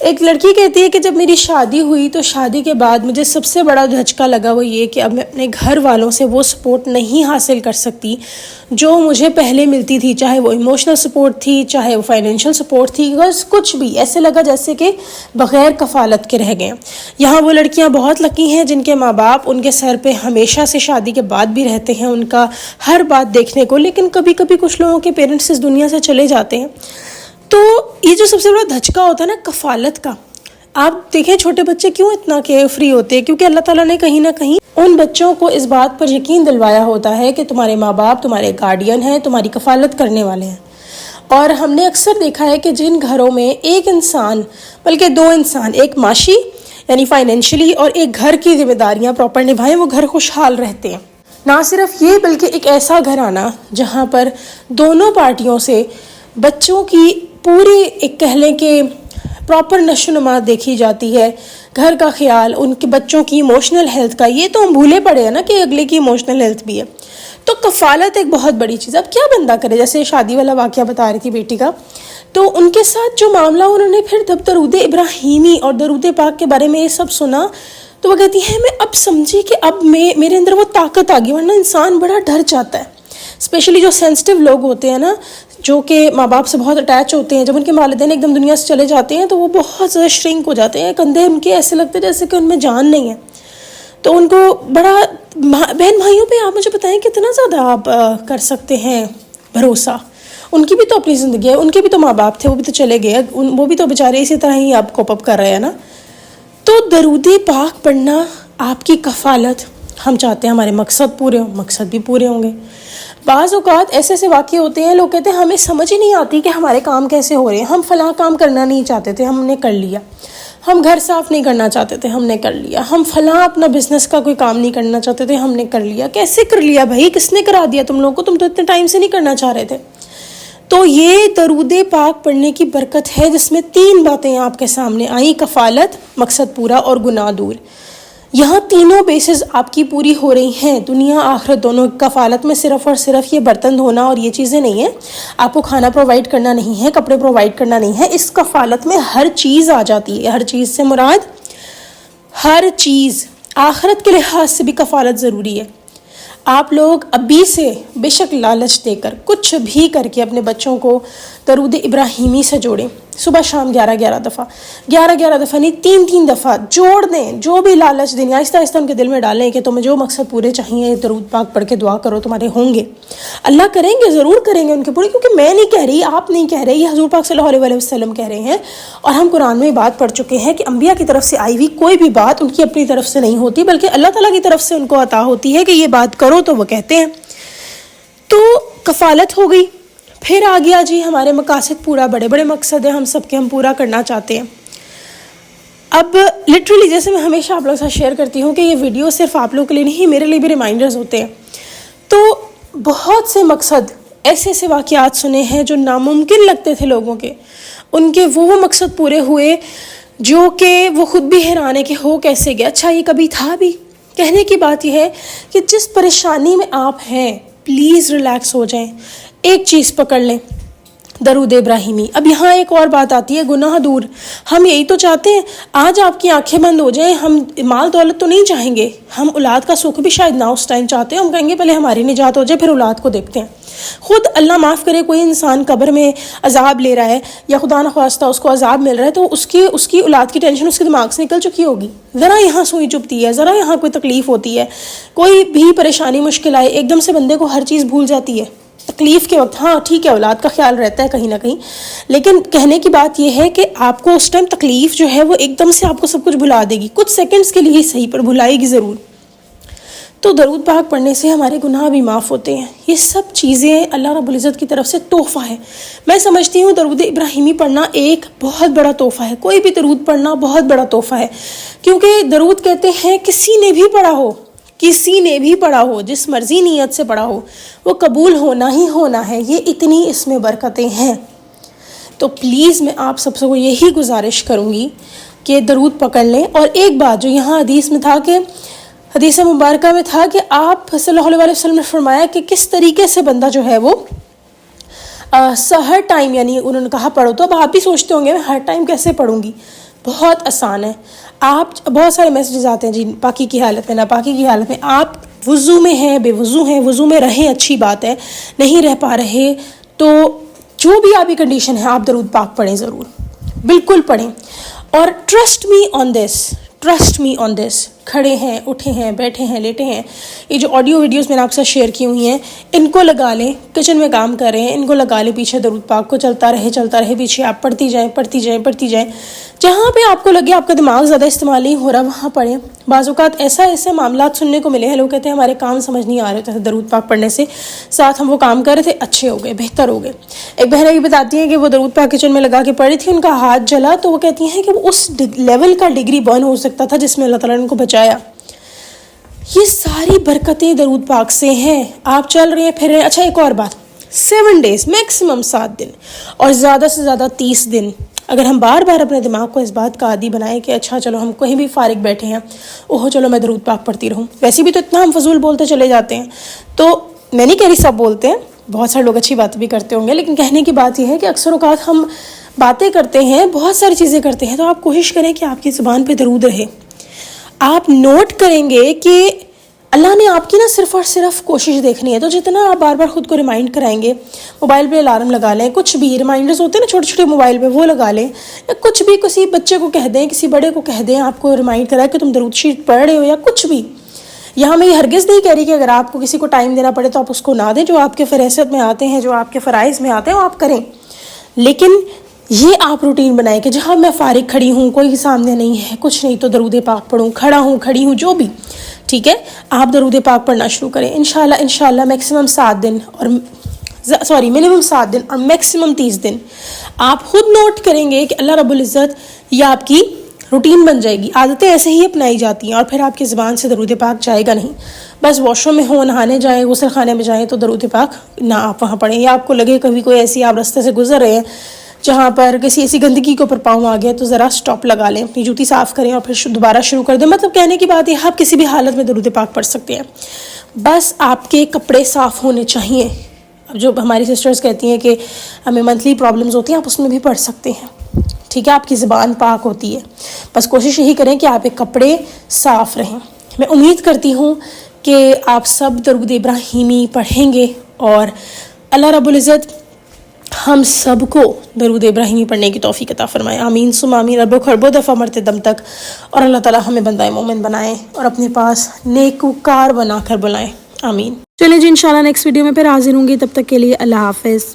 ایک لڑکی کہتی ہے کہ جب میری شادی ہوئی تو شادی کے بعد مجھے سب سے بڑا دھچکا لگا وہ یہ کہ اب میں اپنے گھر والوں سے وہ سپورٹ نہیں حاصل کر سکتی جو مجھے پہلے ملتی تھی، چاہے وہ ایموشنل سپورٹ تھی، چاہے وہ فائنینشیل سپورٹ تھی، بس کچھ بھی ایسے لگا جیسے کہ بغیر کفالت کے رہ گئے۔ یہاں وہ لڑکیاں بہت لکی ہیں جن کے ماں باپ ان کے سر پہ ہمیشہ سے شادی کے بعد بھی رہتے ہیں، ان کا ہر بات دیکھنے کو، لیکن کبھی کبھی کچھ لوگوں کے پیرنٹس اس دنیا سے چلے جاتے ہیں۔ تو یہ جو سب سے بڑا دھچکا ہوتا ہے نا کفالت کا، آپ دیکھیں چھوٹے بچے کیوں اتنا کیئر فری ہوتے ہیں، کیونکہ اللہ تعالیٰ نے کہیں نہ کہیں ان بچوں کو اس بات پر یقین دلوایا ہوتا ہے کہ تمہارے ماں باپ تمہارے گارڈین ہیں، تمہاری کفالت کرنے والے ہیں۔ اور ہم نے اکثر دیکھا ہے کہ جن گھروں میں ایک انسان بلکہ دو انسان، ایک معاشی یعنی فائنینشلی اور ایک گھر کی ذمہ داریاں پراپر نبھائیں، وہ گھر خوشحال رہتے ہیں۔ نہ صرف یہ بلکہ ایک ایسا گھر آنا جہاں پر دونوں پارٹیوں سے بچوں کی پوری ایک کہہ لیں کہ پراپر نشو و نما دیکھی جاتی ہے، گھر کا خیال، ان کے بچوں کی ایموشنل ہیلتھ کا، یہ تو ہم بھولے پڑے ہیں نا کہ اگلے کی ایموشنل ہیلتھ بھی ہے۔ تو کفالت ایک بہت بڑی چیز۔ اب کیا بندہ کرے، جیسے شادی والا واقعہ بتا رہی تھی بیٹی کا، تو ان کے ساتھ جو معاملہ انہوں نے پھر جب درود ابراہیمی اور درود پاک کے بارے میں یہ سب سنا تو وہ کہتی ہے میں اب سمجھی کہ اب میرے اندر وہ طاقت آ گئی، ورنہ انسان بڑا ڈر جاتا ہے، اسپیشلی جو سینسٹیو لوگ ہوتے ہیں نا، جو کہ ماں باپ سے بہت اٹیچ ہوتے ہیں، جب ان کے والدین ایک دم دنیا سے چلے جاتے ہیں تو وہ بہت زیادہ شرنک ہو جاتے ہیں، کندھے ان کے ایسے لگتے ہیں جیسے کہ ان میں جان نہیں ہے۔ تو ان کو بڑا بہن بھائیوں پہ آپ مجھے بتائیں کتنا زیادہ آپ کر سکتے ہیں بھروسہ، ان کی بھی تو اپنی زندگی ہے، ان کے بھی تو ماں باپ تھے، وہ بھی تو چلے گئے، وہ بھی تو بیچارے اسی طرح ہی آپ کوپ اپ کر رہے ہیں نا۔ تو درود پاک پڑھنا، آپ کی کفالت، ہم چاہتے ہیں ہمارے مقصد پورے ہوں، مقصد بھی پورے ہوں گے۔ بعض اوقات ایسے ایسے واقعے ہوتے ہیں، لوگ کہتے ہیں ہمیں سمجھ ہی نہیں آتی کہ ہمارے کام کیسے ہو رہے ہیں، ہم فلاں کام کرنا نہیں چاہتے تھے، ہم نے کر لیا، ہم گھر صاف نہیں کرنا چاہتے تھے، ہم نے کر لیا، ہم فلاں اپنا بزنس کا کوئی کام نہیں کرنا چاہتے تھے، ہم نے کر لیا۔ کیسے کر لیا بھائی، کس نے کرا دیا تم لوگوں کو، تم تو اتنے ٹائم سے نہیں کرنا چاہ رہے تھے۔ تو یہ درود پاک پڑھنے کی برکت ہے جس میں 3 باتیں آپ کے سامنے آئیں، کفالت، مقصد پورا اور گناہ دور۔ یہاں تینوں بیسز آپ کی پوری ہو رہی ہیں، دنیا آخرت دونوں۔ کفالت میں صرف اور صرف یہ برتن دھونا اور یہ چیزیں نہیں ہیں، آپ کو کھانا پرووائڈ کرنا نہیں ہے، کپڑے پرووائڈ کرنا نہیں ہے، اس کفالت میں ہر چیز آ جاتی ہے۔ ہر چیز سے مراد ہر چیز، آخرت کے لحاظ سے بھی کفالت ضروری ہے۔ آپ لوگ ابھی سے بے شک لالچ دے کر کچھ بھی کر کے اپنے بچوں کو درود ابراہیمی سے جوڑیں، صبح شام 11 دفعہ، 11 دفعہ نہیں 3 دفعہ جوڑ دیں، جو بھی لالچ دیں، آہستہ آہستہ ان کے دل میں ڈالیں کہ تمہیں جو مقصد پورے چاہیے درود پاک پڑھ کے دعا کرو، تمہارے ہوں گے، اللہ کریں گے، ضرور کریں گے ان کے پورے، کیونکہ میں نہیں کہہ رہی، آپ نہیں کہہ رہے، یہ حضور پاک صلی اللہ علیہ وسلم کہہ رہے ہیں، اور ہم قرآن میں بات پڑھ چکے ہیں کہ انبیاء کی طرف سے آئی ہوئی کوئی بھی بات ان کی اپنی طرف سے نہیں ہوتی، بلکہ اللہ تعالیٰ کی طرف سے ان کو عطا ہوتی ہے کہ یہ بات کرو تو وہ کہتے ہیں۔ تو کفالت ہو گئی، پھر آ گیا جی ہمارے مقاصد پورا، بڑے بڑے مقصد ہیں ہم سب کے، ہم پورا کرنا چاہتے ہیں۔ اب لٹرلی جیسے میں ہمیشہ آپ لوگوں کے ساتھ شیئر کرتی ہوں کہ یہ ویڈیو صرف آپ لوگوں کے لیے نہیں، میرے لیے بھی ریمائنڈرز ہوتے ہیں۔ تو بہت سے مقصد، ایسے ایسے واقعات سنے ہیں جو ناممکن لگتے تھے لوگوں کے، ان کے وہ مقصد پورے ہوئے جو کہ وہ خود بھی حیران ہے کہ ہو کیسے گیا۔ اچھا یہ کبھی تھا بھی؟ کہنے کی بات یہ ہے کہ جس پریشانی میں آپ ہیں پلیز ریلیکس ہو جائیں، ایک چیز پکڑ لیں، درود ابراہیمی۔ اب یہاں ایک اور بات آتی ہے، گناہ دور۔ ہم یہی تو چاہتے ہیں، آج آپ کی آنکھیں بند ہو جائیں، ہم مال دولت تو نہیں چاہیں گے، ہم اولاد کا سکھ بھی شاید نہ اس ٹائم چاہتے ہیں، ہم کہیں گے پہلے ہماری نجات ہو جائے پھر اولاد کو دیکھتے ہیں۔ خود اللہ معاف کرے کوئی انسان قبر میں عذاب لے رہا ہے یا خدا نخواستہ اس کو عذاب مل رہا ہے تو اس کی اولاد کی ٹینشن اس کے دماغ سے نکل چکی ہوگی، ذرا یہاں سوئی چبھتی ہے، ذرا یہاں کوئی تکلیف ہوتی ہے، کوئی بھی پریشانی مشکل آئے، ایک دم سے بندے کو ہر چیز بھول جاتی ہے تکلیف کے وقت۔ ہاں ٹھیک ہے اولاد کا خیال رہتا ہے کہیں نہ کہیں، لیکن کہنے کی بات یہ ہے کہ آپ کو اس ٹائم تکلیف جو ہے وہ ایک دم سے آپ کو سب کچھ بھلا دے گی، کچھ سیکنڈز کے لیے ہی صحیح پر بھلائے گی ضرور۔ تو درود پاک پڑھنے سے ہمارے گناہ بھی معاف ہوتے ہیں۔ یہ سب چیزیں اللہ رب العزت کی طرف سے تحفہ ہے۔ میں سمجھتی ہوں درود ابراہیمی پڑھنا ایک بہت بڑا تحفہ ہے، کوئی بھی درود پڑھنا بہت بڑا تحفہ ہے، کیونکہ درود کہتے ہیں کسی نے بھی پڑھا ہو، کسی نے بھی پڑھا ہو، جس مرضی نیت سے پڑھا ہو، وہ قبول ہونا ہی ہونا ہے۔ یہ اتنی اس میں برکتیں ہیں۔ تو پلیز میں آپ سب سے کو یہی گزارش کروں گی کہ درود پکڑ لیں۔ اور ایک بات جو یہاں حدیث میں تھا کہ حدیث مبارکہ میں تھا کہ آپ صلی اللہ علیہ وسلم نے فرمایا کہ کس طریقے سے بندہ جو ہے وہ سحر ٹائم، یعنی انہوں نے کہا پڑھو، تو اب آپ بھی سوچتے ہوں گے میں ہر ٹائم کیسے پڑھوں گی؟ بہت آسان ہے. آپ بہت سارے میسیجز آتے ہیں جی پاکی کی حالت میں ناپاکی کی حالت میں. آپ وضو میں ہیں بے وضو ہیں, وضو میں رہیں اچھی بات ہے, نہیں رہ پا رہے تو جو بھی آپ کی کنڈیشن ہے آپ درود پاک پڑھیں, ضرور بالکل پڑھیں. اور ٹرسٹ می آن دس, کھڑے ہیں, اٹھے ہیں, بیٹھے ہیں, لیٹے ہیں, یہ جو آڈیو ویڈیوز میں نے آپ کے ساتھ شیئر کی ہوئی ہیں ان کو لگا لیں. کچن میں کام کر رہے ہیں ان کو لگا لیں پیچھے درود پاک کو, چلتا رہے پیچھے آپ پڑھتی جائیں. جہاں پہ آپ کو لگے آپ کا دماغ زیادہ استعمال نہیں ہو رہا وہاں پڑھیں. بعض اوقات ایسے معاملات سننے کو ملے ہیں, لوگ کہتے ہیں ہمارے کام سمجھ نہیں آ رہے تھے درود پاک پڑھنے سے, ساتھ ہم وہ کام کر رہے تھے اچھے ہو گئے, بہتر ہو گئے. ایک بہن یہ بتاتی ہیں کہ وہ درود پاک کچن میں لگا کے پڑھی تھی, ان کا ہاتھ جلا تو وہ کہتی ہیں کہ وہ اس لیول کا ڈگری برن ہو سکتا تھا جس میں اللہ تعالیٰ نے ان کو بچایا. یہ ساری برکتیں درود پاک سے ہیں. آپ چل رہے ہیں پھر رہے ہیں. اچھا ایک اور بات, 7 days میکسیمم 7 دن اور زیادہ سے زیادہ 30 دن اگر ہم بار بار اپنے دماغ کو اس بات کا عادی بنائیں کہ اچھا چلو ہم کہیں بھی فارغ بیٹھے ہیں, چلو میں درود پاک پڑھتی رہوں. ویسے بھی تو اتنا ہم فضول بولتے چلے جاتے ہیں, تو میں نہیں کہہ رہی سب بولتے ہیں, بہت سارے لوگ اچھی باتیں بھی کرتے ہوں گے, لیکن کہنے کی بات یہ ہے کہ اکثر اوقات ہم باتیں کرتے ہیں, بہت ساری چیزیں کرتے ہیں, تو آپ کوشش کریں کہ آپ کی زبان پہ درود رہے. آپ نوٹ کریں گے کہ اللہ نے آپ کی نا صرف اور صرف کوشش دیکھنی ہے. تو جتنا آپ بار بار خود کو ریمائنڈ کرائیں گے, موبائل پہ الارم لگا لیں, کچھ بھی ریمائنڈرز ہوتے ہیں نا چھوٹے چھوٹے موبائل پہ, وہ لگا لیں, یا کچھ بھی کسی بچے کو کہہ دیں, کسی بڑے کو کہہ دیں, آپ کو ریمائنڈ کرائے کہ تم درود شریف پڑھ رہے ہو یا کچھ بھی. یہاں میں یہ ہرگز نہیں کہہ رہی کہ اگر آپ کو کسی کو ٹائم دینا پڑے تو آپ اس کو نہ دیں. جو آپ کے فہرست میں آتے ہیں, جو آپ کے فرائض میں آتے ہیں وہ آپ کریں, لیکن یہ آپ روٹین بنائیں کہ جہاں میں فارغ کھڑی ہوں, کوئی سامنے نہیں ہے, کچھ نہیں, تو درود پاک پڑھوں, کھڑا ہوں کھڑی ہوں جو بھی, ٹھیک ہے, آپ درود پاک پڑھنا شروع کریں. انشاءاللہ میکسیمم 7 دن اور منیمم 7 دن اور میکسیمم 30 دن آپ خود نوٹ کریں گے کہ اللہ رب العزت یہ آپ کی روٹین بن جائے گی. عادتیں ایسے ہی اپنائی جاتی ہیں اور پھر آپ کی زبان سے درود پاک جائے گا نہیں. بس واش روم میں ہوں, نہانے جائیں, غسل خانے میں جائیں تو درود پاک نہ آپ وہاں پڑھیں. یا آپ کو لگے کبھی کوئی ایسی آپ راستے سے گزر رہے ہیں جہاں پر کسی ایسی گندگی کے اوپر پاؤں آ گیا, تو ذرا سٹاپ لگا لیں, اپنی جوتی صاف کریں اور پھر دوبارہ شروع کر دیں. مطلب کہنے کی بات ہے آپ کسی بھی حالت میں درود پاک پڑھ سکتے ہیں, بس آپ کے کپڑے صاف ہونے چاہیے. اب جو ہماری سسٹرز کہتی ہیں کہ ہمیں منتھلی پرابلمز ہوتی ہیں, آپ اس میں بھی پڑھ سکتے ہیں, ٹھیک ہے, آپ کی زبان پاک ہوتی ہے. بس کوشش یہی کریں کہ آپ کے کپڑے صاف رہیں. میں امید کرتی ہوں کہ آپ سب درود ابراہیمی پڑھیں گے اور اللہ رب العزت ہم سب کو درود ابراہیمی پڑھنے کی توفیق عطا فرمائے. آمین ثم آمین. رب خربو دفعہ مرتے دم تک, اور اللہ تعالیٰ ہمیں بندہ مومن بنائے اور اپنے پاس نیکوکار بنا کر بلائیں. آمین. چلیں جی, انشاءاللہ نیکسٹ ویڈیو میں پھر حاضر ہوں گی. تب تک کے لیے اللہ حافظ.